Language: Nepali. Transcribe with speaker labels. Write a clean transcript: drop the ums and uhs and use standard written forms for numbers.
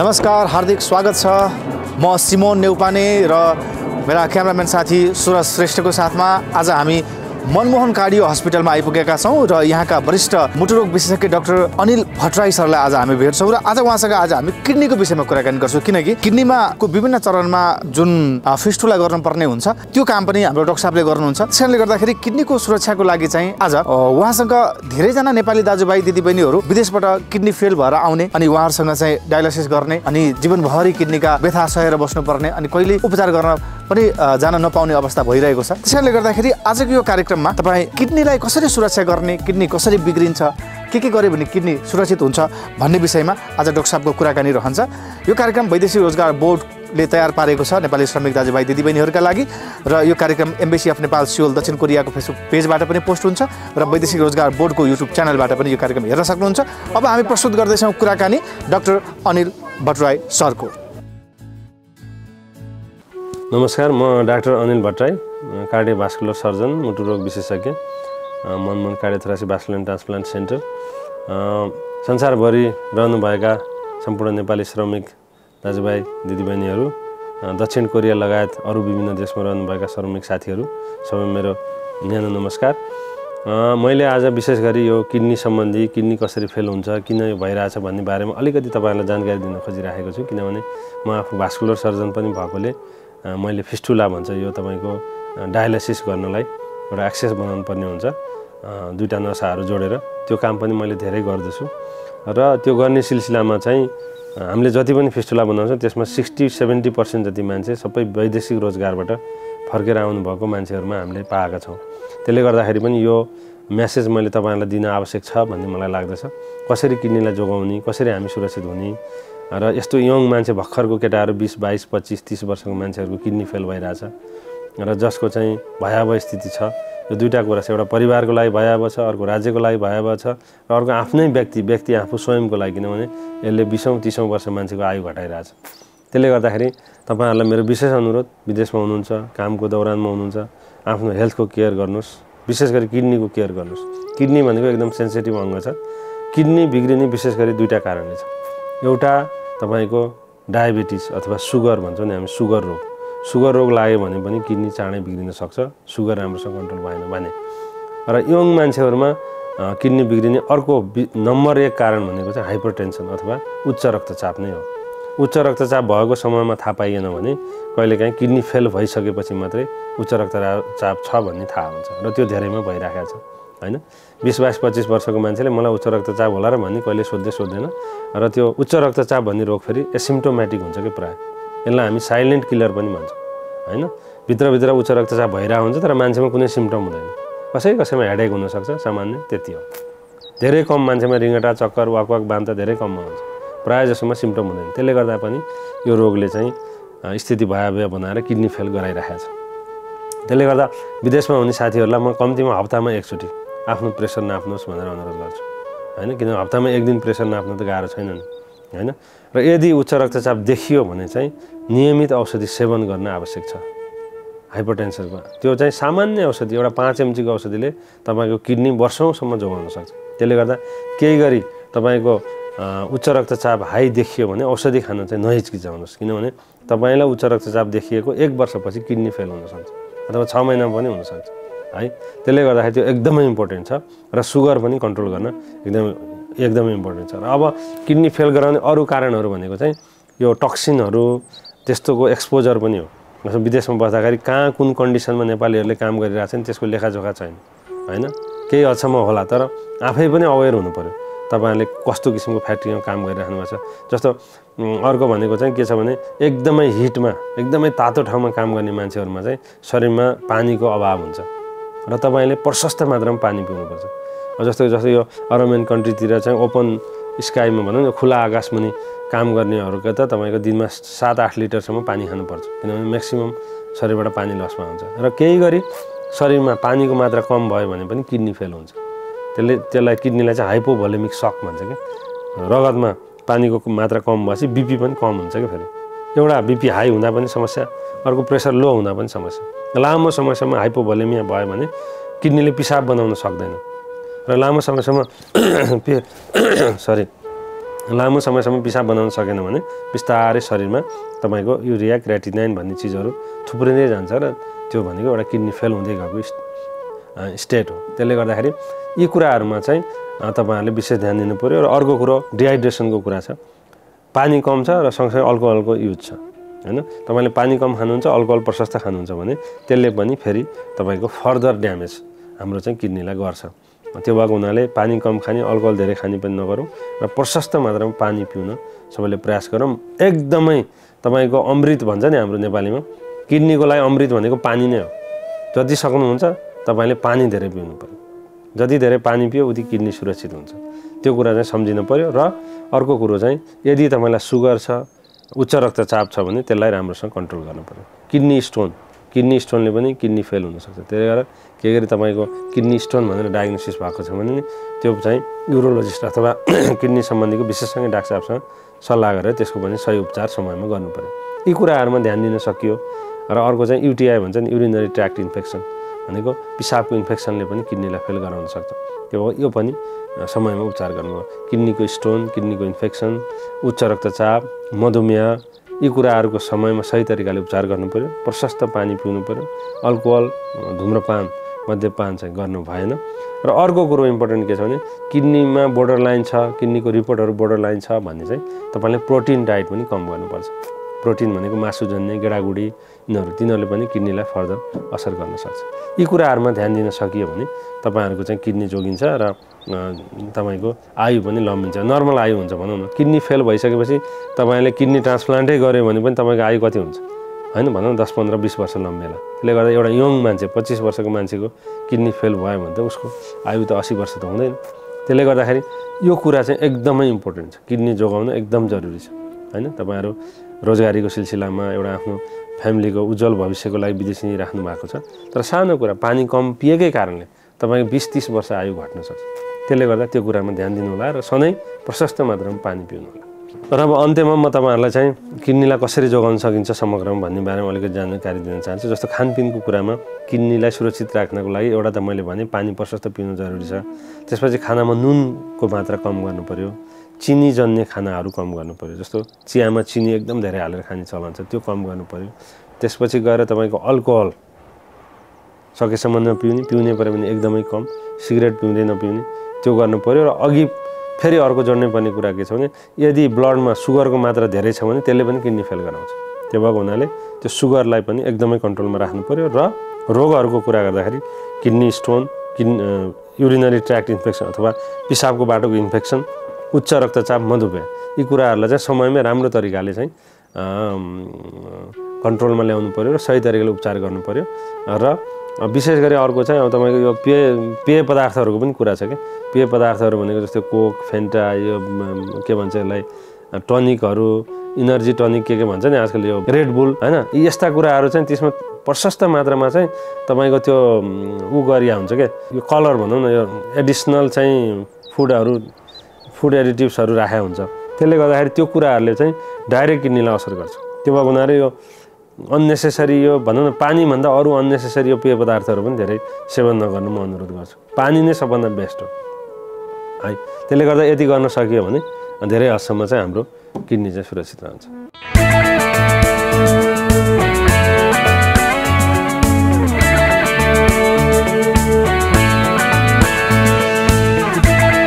Speaker 1: नमस्कार, हार्दिक स्वागत छ। म सिमोन नेउपाने र मेरा क्यामेराम्यान साथी सुरज श्रेष्ठको साथमा आज हामी मनमोहन कार्डियो हस्पिटलमा आइपुगेका छौँ र यहाँका वरिष्ठ मुटुरोग विशेषज्ञ डाक्टर अनिल भट्टराई सरलाई आज हामी भेट्छौँ र आज उहाँसँग आज हामी किडनीको विषयमा कुराकानी गर्छौँ, किनकि किडनीमा को विभिन्न चरणमा जुन फिस्टुला गर्नुपर्ने हुन्छ त्यो काम पनि हाम्रो डाक्टर साहबले गर्नुहुन्छ। त्यसैले गर्दाखेरि किडनीको सुरक्षाको लागि चाहिँ आज उहाँसँग धेरैजना नेपाली दाजुभाइ दिदीबहिनीहरू विदेशबाट किडनी फेल भएर आउने अनि उहाँहरूसँग चाहिँ डायलाइसिस गर्ने अनि जीवनभरि किडनीका व्यथा सहेर बस्नुपर्ने अनि कहिले उपचार गर्न पनि जान नपाउने अवस्था भइरहेको छ। त्यसैले गर्दाखेरि आजको यो कार्यक्रममा तपाईँ किडनीलाई कसरी सुरक्षा गर्ने, किडनी कसरी बिग्रिन्छ, के गर्यो भने किडनी सुरक्षित हुन्छ भन्ने विषयमा आज डाक्टर साहबको कुराकानी रहन्छ। यो कार्यक्रम वैदेशिक रोजगार बोर्डले तयार पारेको छ नेपाली श्रमिक दाजुभाइ दिदीबहिनीहरूका लागि र यो कार्यक्रम एम्बेसी अफ नेपाल सियोल दक्षिण कोरियाको फेसबुक पेजबाट पनि पोस्ट हुन्छ र वैदेशिक रोजगार बोर्डको युट्युब च्यानलबाट पनि यो कार्यक्रम हेर्न सक्नुहुन्छ। अब हामी प्रस्तुत गर्दैछौँ कुराकानी डाक्टर अनिल भट्टराई सरको।
Speaker 2: नमस्कार, म doctor Anil Bhattarai, cardiovascular surgeon, मुटुरोग विशेषज्ञ, Manmohan cardiothoracic vascular and transplant centre. संसारभरि रहनुभएका सम्पूर्ण नेपाली श्रमिक दाजुभाइ दिदीबहिनीहरू, दक्षिण कोरिया लगायत अरू विभिन्न देशमा रहनुभएका श्रमिक साथीहरू, सबै मेरो न्यानो नमस्कार। मैले आज विशेष गरी यो किडनी सम्बन्धी, किडनी कसरी फेल हुन्छ, किन यो भइरहेछ भन्ने बारेमा अलिकति तपाईँहरूलाई जानकारी दिन खोजिराखेको छु, किनभने म आफू भास्कुलर सर्जन पनि भएकोले मैले फिस्टुला भन्छ यो तपाईँको डायलाइसिस गर्नलाई एउटा एक्सेस बनाउनु पर्ने हुन्छ, दुईवटा नसाहरू जोडेर त्यो काम पनि मैले धेरै गर्दछु र त्यो गर्ने सिलसिलामा चाहिँ हामीले जति पनि फिस्टुला बनाउँछौँ त्यसमा 60-70% जति मान्छे सबै वैदेशिक रोजगारबाट फर्केर आउनुभएको मान्छेहरूमा हामीले पाएका छौँ। त्यसले गर्दाखेरि पनि यो मेसेज मैले तपाईँहरूलाई दिन आवश्यक छ भन्ने मलाई लाग्दछ। कसरी किडनीलाई जोगाउने, कसरी हामी सुरक्षित हुने र यस्तो यङ मान्छे भर्खरको केटाहरू 20, 22, 25, 30 वर्षको मान्छेहरूको किडनी फेल भइरहेछ र जसको चाहिँ भयावह स्थिति छ। यो दुईवटा कुरा छ, एउटा परिवारको लागि भयावह छ, अर्को राज्यको लागि भयावह छ र अर्को आफ्नै व्यक्ति आफू स्वयंको लागि, किनभने यसले 20औं-30औं वर्ष मान्छेको आयु घटाइरहेछ। त्यसले गर्दाखेरि तपाईँहरूलाई मेरो विशेष अनुरोध, विदेशमा हुनुहुन्छ, कामको दौरानमा हुनुहुन्छ, आफ्नो हेल्थको केयर गर्नुहोस्, विशेष गरी किडनीको केयर गर्नुहोस्। किडनी भनेको एकदम सेन्सिटिभ अङ्ग छ। किडनी बिग्रिने विशेष गरी दुईवटा कारणले छ। एउटा तपाईँको डायबिटिज अथवा सुगर भन्छौँ नि हामी, सुगर रोग लाग्यो भने पनि किडनी चाँडै बिग्रिन सक्छ, सुगर राम्रोसँग कन्ट्रोल भएन भने। र यङ मान्छेहरूमा किडनी बिग्रिने अर्को नम्बर 1 कारण भनेको चाहिँ हाइपरटेन्सन अथवा उच्च रक्तचाप नै हो। उच्च रक्तचाप भएको समयमा थाहा पाइएन भने कहिलेकाहीँ किडनी फेल भइसकेपछि मात्रै उच्च रक्तचाप छ भन्ने थाहा हुन्छ र त्यो धेरैमा भइरहेको छ हैन। 20, 22, 25 वर्षको मान्छेले मलाई उच्च रक्तचाप होला र भन्ने कहिले सोध्दैन र त्यो उच्च रक्तचाप भन्ने रोग फेरि एसिम्प्टोमेटिक हुन्छ कि प्रायः। यसलाई हामी साइलेन्ट किलर पनि भन्छौँ हैन। भित्रभित्र उच्च रक्तचाप भइरहेको हुन्छ तर मान्छेमा कुनै सिम्पटम हुँदैन, कसैमा हेडेक हुनसक्छ, सामान्य त्यति हो। धेरै कम मान्छेमा रिङ्गटा, चक्कर, वाक बान्ता धेरै कममा हुन्छ, प्रायः जसोमा सिम्पटम हुँदैन। त्यसले गर्दा पनि यो रोगले चाहिँ स्थिति भयावह बनाएर किडनी फेल गराइरहेको छ। त्यसले गर्दा विदेशमा हुने साथीहरूलाई म कम्तीमा हप्तामा एकचोटि आफ्नो प्रेसर नाप्नुहोस् भनेर अनुरोध गर्छु हैन, किनभने हप्तामा 1 दिन प्रेसर नाप्नु त गाह्रो छैन नि हैन। र यदि उच्च रक्तचाप देखियो भने चाहिँ नियमित औषधि सेवन गर्न आवश्यक छ। हाइपरटेन्सनमा त्यो चाहिँ सामान्य औषधि, एउटा 5 mg को औषधिले तपाईँको किडनी वर्षौँसम्म जोगाउन सक्छ। त्यसले गर्दा केही गरी तपाईँको उच्च रक्तचाप हाई देखियो भने औषधि खान चाहिँ नहिचकिचाउनुहोस्, किनभने तपाईँलाई उच्च रक्तचाप देखिएको 1 वर्षपछि किडनी फेल हुनसक्छ अथवा 6 महिना पनि हुनसक्छ है। त्यसले गर्दाखेरि त्यो एकदमै इम्पोर्टेन्ट छ र सुगर पनि कन्ट्रोल गर्न एकदमै इम्पोर्टेन्ट छ। र अब किडनी फेल गराउने अरू कारणहरू भनेको चाहिँ यो टक्सिनहरू त्यस्तोको एक्सपोजर पनि हो। जस्तो विदेशमा बस्दाखेरि कहाँ कुन कन्डिसनमा नेपालीहरूले काम गरिरहेछन् त्यसको लेखाजोखा छैन हैन। केही हदसम्म होला तर आफै पनि अवेर हुनु पर्यो तपाईँहरूले कस्तो किसिमको फ्याक्ट्रीमा काम गरिराख्नु भएको छ। जस्तो अर्को भनेको चाहिँ के छ भने एकदमै हिटमा, एकदमै तातो ठाउँमा काम गर्ने मान्छेहरूमा चाहिँ शरीरमा पानीको अभाव हुन्छ र तपाईँले प्रशस्त मात्रामा पानी पिउनुपर्छ। जस्तो यो अरबियन कन्ट्रीतिर चाहिँ ओपन स्काईमा भनौँ न, खुला आकाशमुनि काम गर्नेहरूको त तपाईँको दिनमा 7-8 लिटरसम्म पानी खानुपर्छ, किनभने म्याक्सिमम शरीरबाट पानी लसमा हुन्छ र केही गरी शरीरमा पानीको मात्रा कम भयो भने पनि किडनी फेल हुन्छ। त्यसलाई किडनीलाई चाहिँ हाइपोभोलेमिक सक भन्छ कि, रगतमा पानीको मात्रा कम भएपछि बिपी पनि कम हुन्छ कि। फेरि एउटा बिपी हाई हुँदा पनि समस्या, अर्को प्रेसर लो हुँदा पनि समस्या। लामो समयसम्म हाइपोभोलेमिया भयो भने किडनीले पिसाब बनाउन सक्दैन र लामो समयसम्म लामो समयसम्म पिसाब बनाउन सकेन भने बिस्तारै शरीरमा तपाईँको युरिया क्रियाटिनाइन भन्ने चिजहरू थुप्रिँदै जान्छ र त्यो भनेको एउटा किडनी फेल हुँदै गएको स्टेट हो। त्यसले गर्दाखेरि यी कुराहरूमा चाहिँ तपाईँहरूले विशेष ध्यान दिनु पऱ्यो। र अर्को कुरो डिहाइड्रेसनको कुरा छ। पानी कम छ र सँगसँगै अल्कोहलको युज छ हैन। तपाईँले पानी कम खानुहुन्छ, अल्कोहल प्रशस्त खानुहुन्छ भने त्यसले पनि फेरि तपाईँको फर्दर ड्यामेज हाम्रो चाहिँ किडनीलाई गर्छ। त्यो भएको हुनाले पानी कम खाने, अल्कोहल धेरै खाने पनि नगरौँ र प्रशस्त मात्रामा पानी पिउन सबैले प्रयास गरौँ। एकदमै तपाईँको अमृत भन्छ नि हाम्रो नेपालीमा, किडनीको लागि अमृत भनेको पानी नै हो। जति सक्नुहुन्छ तपाईँले पानी धेरै पिउनु पर्यो। जति धेरै पानी पियो उति किडनी सुरक्षित हुन्छ। त्यो कुरा चाहिँ सम्झिनु पर्यो। र अर्को कुरो चाहिँ यदि तपाईँलाई सुगर छ, उच्च रक्तचाप छ भने त्यसलाई राम्रोसँग कन्ट्रोल गर्नु पर्यो। किडनी स्टोनले पनि किडनी फेल हुनसक्छ। त्यसले गर्दा के गरी तपाईँको किडनी स्टोन भनेर डायग्नोसिस भएको छ भने नि त्यो चाहिँ युरोलोजिस्ट अथवा किडनी सम्बन्धीको विशेषज्ञ डाक्टर साहबसँग सल्लाह गरेर त्यसको पनि सही उपचार समयमा गर्नु पर्यो। यी कुराहरूमा ध्यान दिन सकियो। र अर्को चाहिँ युटिआई भन्छ नि, युरिनरी ट्र्याक्ट इन्फेक्सन भनेको पिसाबको इन्फेक्सनले पनि किडनीलाई फेल गराउन सक्छ। यो पनि समयमा उपचार गर्नु। किडनीको स्टोन, किडनीको इन्फेक्सन, उच्च रक्तचाप, मधुमेह यी कुराहरूको समयमा सही तरिकाले उपचार गर्नु पर्यो। प्रशस्त पानी पिउनु पर्यो। अल्कोहल, धुम्रपान, मद्यपान चाहिँ गर्नु भएन। र अर्को कुरो इम्पोर्टेन्ट के छ भने किडनीमा बोर्डर लाइन छ, किडनीको रिपोर्टहरू बोर्डर लाइन छ भन्ने चाहिँ तपाईँले प्रोटिन डाइट पनि कम गर्नुपर्छ। प्रोटिन भनेको मासुजन्य, गेडागुडी तिनीहरूले पनि किडनीलाई फर्दर असर गर्न सक्छ। यी कुराहरूमा ध्यान दिन सकियो भने तपाईँहरूको चाहिँ किडनी जोगिन्छ र तपाईँको आयु पनि लम्बिन्छ। नर्मल आयु हुन्छ भनौँ न। किडनी फेल भइसकेपछि तपाईँले किडनी ट्रान्सप्लान्टै गऱ्यो भने पनि तपाईँको आयु कति हुन्छ हैन, भनौँ 10, 15, 20 वर्ष लम्बेला। त्यसले गर्दा एउटा यङ मान्छे 25 वर्षको मान्छेको किडनी फेल भयो भने त उसको आयु त 80 वर्ष त हुँदैन। त्यसले गर्दाखेरि यो कुरा चाहिँ एकदमै इम्पोर्टेन्ट छ। किडनी जोगाउन एकदम जरुरी छ हैन। तपाईँहरू रोजगारीको सिलसिलामा एउटा आफ्नो फ्यामिलीको उज्जवल भविष्यको लागि विदेशी राख्नु भएको छ, तर सानो कुरा पानी कम पिएकै कारणले तपाईँको 20-30 वर्ष आयु घट्न सक्छ। त्यसले गर्दा त्यो कुरामा ध्यान दिनु होला र सधैँ प्रशस्त मात्रामा पानी पिउनु होला। र अब अन्त्यमा म तपाईँहरूलाई चाहिँ किडनीलाई कसरी जोगाउन सकिन्छ समग्रमा भन्ने बारेमा अलिकति जानकारी दिन चाहन्छु। जस्तो खानपिनको कुरामा किडनीलाई सुरक्षित राख्नको लागि एउटा त मैले भने पानी प्रशस्त पिउनु जरुरी छ। त्यसपछि खानामा नुनको मात्रा कम गर्नु पर्यो। चिनी जन्य खानाहरू कम गर्नु पर्यो। जस्तो चियामा चिनी एकदम धेरै हालेर खाने चलन छ, त्यो कम गर्नु पर्यो। त्यसपछि गएर तपाईँको अल्कोहल सकेसम्म नपिउने, पिउने पऱ्यो भने एकदमै कम। सिगरेट पिउँदै नपिउने, त्यो गर्नु पर्यो। र अघि फेरि अर्को जोड्नै पर्ने कुरा के छ भने यदि ब्लडमा सुगरको मात्रा धेरै छ भने त्यसले पनि किडनी फेल गराउँछ। त्यो भएको हुनाले त्यो सुगरलाई पनि एकदमै कन्ट्रोलमा राख्नु पर्यो। र रोगहरूको कुरा गर्दाखेरि किडनी स्टोन, युरिनरी ट्र्याक्ट इन्फेक्सन अथवा पिसाबको बाटोको इन्फेक्सन, उच्च रक्तचाप, मधुमेह यी कुराहरूलाई चाहिँ समयमै राम्रो तरिकाले चाहिँ कन्ट्रोलमा ल्याउनु पर्यो र सही तरिकाले उपचार गर्नु पर्यो। र विशेष गरी अर्को चाहिँ अब तपाईँको यो पेय पदार्थहरूको पनि कुरा छ। क्या पेय पदार्थहरू भनेको जस्तै कोक, फेन्टा, यो के भन्छ यसलाई टनिकहरू, इनर्जी टनिक के भन्छ नि आजकल, यो रेड बुल हैन, यस्ता कुराहरू चाहिँ त्यसमा प्रशस्त मात्रामा चाहिँ तपाईँको त्यो गरिया हुन्छ क्या, यो कलर भनौँ न, यो एडिसनल चाहिँ फुड एडिटिभ्सहरू राखेको हुन्छ। त्यसले गर्दाखेरि त्यो कुराहरूले चाहिँ डाइरेक्ट किडनीलाई असर गर्छ। त्यो भएको हुनाले यो अन्नेसेसरी यो भनौँ न पानीभन्दा अरू अन्नेसेसरी यो पेय पदार्थहरू पनि धेरै सेवन नगर्नु म अनुरोध गर्छु। पानी नै सबभन्दा बेस्ट हो है। त्यसले गर्दा यति गर्न सकियो भने धेरै हदसम्म चाहिँ हाम्रो किडनी चाहिँ सुरक्षित रहन्छ।